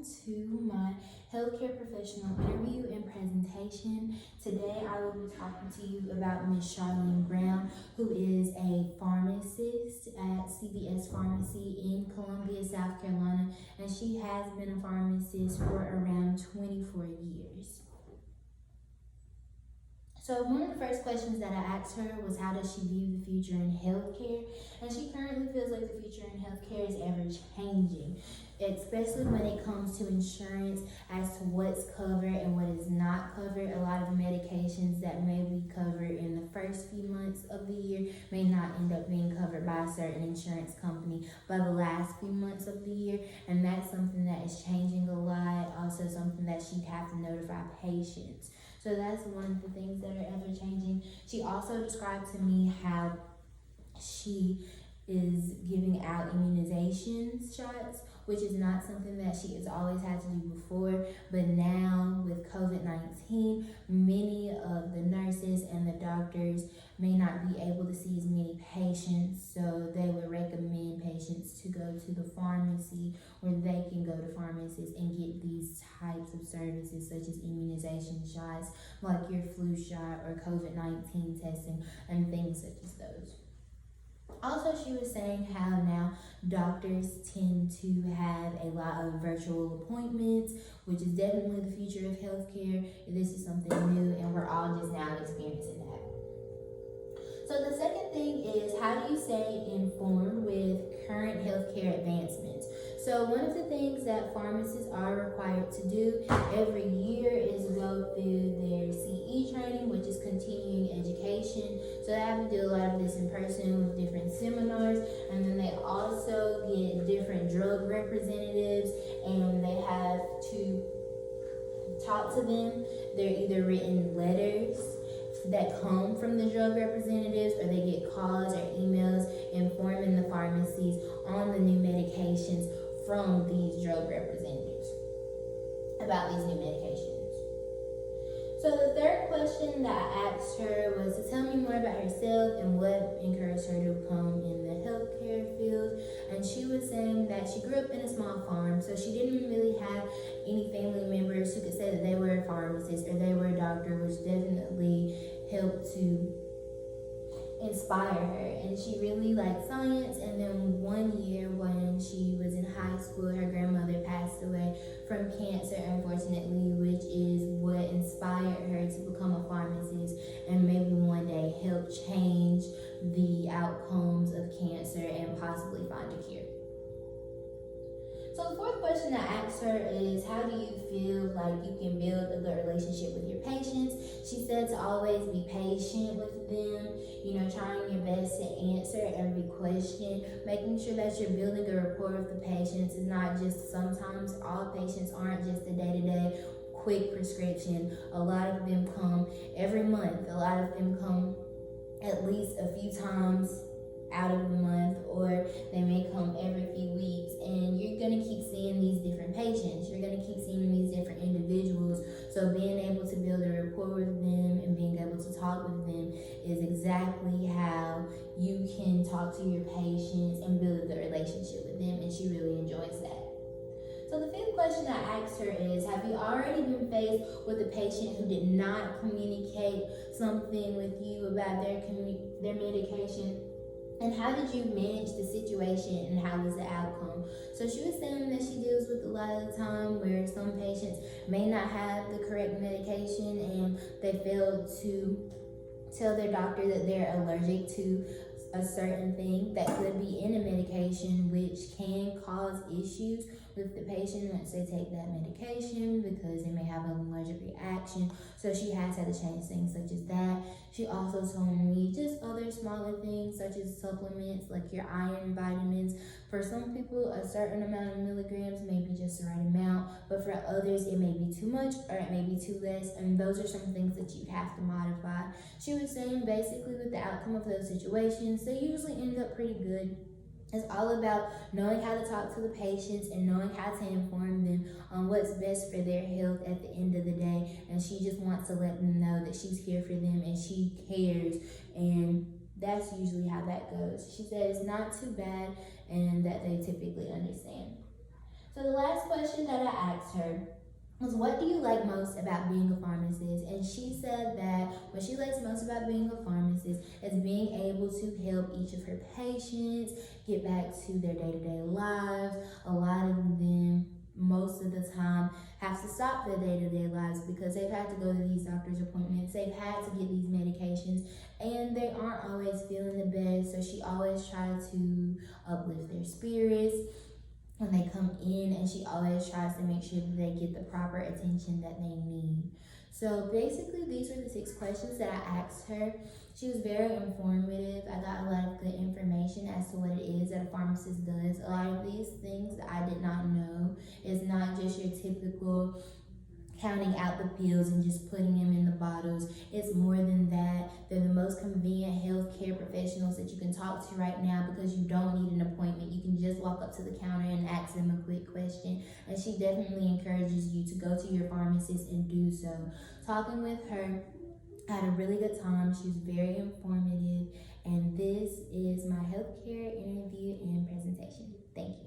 to my healthcare professional interview and presentation. Today I will be talking to you about Miss Charlene Brown, who is a pharmacist at CVS Pharmacy in Columbia, South Carolina, and she has been a pharmacist for around 24 years. So one of the first questions that I asked her was, how does she view the future in healthcare? And she currently feels like the future in healthcare is ever changing, especially when it comes to insurance as to what's covered and what is not covered. A lot of medications that may be covered in the first few months of the year may not end up being covered by a certain insurance company by the last few months of the year, and that's something that is changing a lot. Also something that she'd have to notify patients. So that's one of the things that are ever changing. She also described to me how she is giving out immunization shots, which is not something that she has always had to do before. But now with COVID-19, many of the nurses and the doctors may not be able to see as many patients, so they would recommend patients to go to the pharmacy where they can go to pharmacists and get these types of services such as immunization shots, like your flu shot or COVID-19 testing and things such as those. Also, she was saying how now doctors tend to have a lot of virtual appointments, which is definitely the future of healthcare. This is something new, and we're all just now experiencing that. So the second thing is, how do you stay informed with current healthcare advancements? So one of the things that pharmacists are required to do every year is go through their CE training, which is continuing education. So they have to do a lot of this in person with different seminars, and then they also get different drug representatives, and they have to talk to them. They're either written letters that come from the drug representatives, or they get calls or emails informing the pharmacies on the new medications from these drug representatives about these new medications. So the third question that I asked her was to tell me more about herself and what encouraged her to become in the healthcare field. And she was saying that she grew up in a small farm, so she didn't really have any family members who could say that they were a pharmacist or they were a doctor, which definitely helped to inspire her. And she really liked science, and then one year when she was in high school, her grandmother passed away from cancer, unfortunately, which is what inspired her to become a pharmacist and maybe one day help change the outcomes of cancer and possibly find a cure. So the fourth question I asked her is, how do you feel like you can build a good relationship with your patients? She said to always be patient with them, trying your best to answer every question, making sure that you're building a rapport with the patients. It's not just, sometimes all patients aren't just a day-to-day quick prescription. A lot of them come every month. A lot of them come at least a few times out of the month, or they may come every few weeks, and you're going to keep seeing these different patients. You're going to keep seeing these different individuals, so being able to build a rapport with them and being able to talk with them is exactly how you can talk to your patients and build a good relationship with them, and she really enjoys that. So the fifth question I asked her is, have you already been faced with a patient who did not communicate something with you about their medication? And how did you manage the situation, and how was the outcome? So she was saying that she deals with a lot of the time where some patients may not have the correct medication and they fail to tell their doctor that they're allergic to a certain thing that could be in a medication, which can cause issues with the patient once they take that medication, because they may have an allergic reaction. So she has had to change things such as that. She also told me just other smaller things such as supplements, like your iron vitamins. For some people, a certain amount of milligrams may be just the right amount, but for others, it may be too much or it may be too less, and those are some things that you have to modify. She was saying basically with the outcome of those situations, they usually end up pretty good. It's all about knowing how to talk to the patients and knowing how to inform them on what's best for their health at the end of the day. And she just wants to let them know that she's here for them and she cares. And that's usually how that goes. She said it's not too bad and that they typically understand. So the last question that I asked her was, what do you like most about being a pharmacist? And she said that what she likes most about being a pharmacist is being able to help each of her patients get back to their day-to-day lives. A lot of them, most of the time, have to stop their day-to-day lives because they've had to go to these doctor's appointments, they've had to get these medications, and they aren't always feeling the best. So she always tries to uplift their spirits when they come in, and she always tries to make sure that they get the proper attention that they need. So basically, these were the 6 questions that I asked her. She was very informative. I got a lot of good information as to what it is that a pharmacist does. A lot of these things that I did not know. Is not just your typical counting out the pills and just putting them in the bottles. It's more than that. They're the most convenient healthcare professionals that you can talk to right now because you don't need an appointment. You can just walk up to the counter and ask them a quick question. And she definitely encourages you to go to your pharmacist and do so. Talking with her, I had a really good time. She was very informative. And this is my healthcare interview and presentation. Thank you.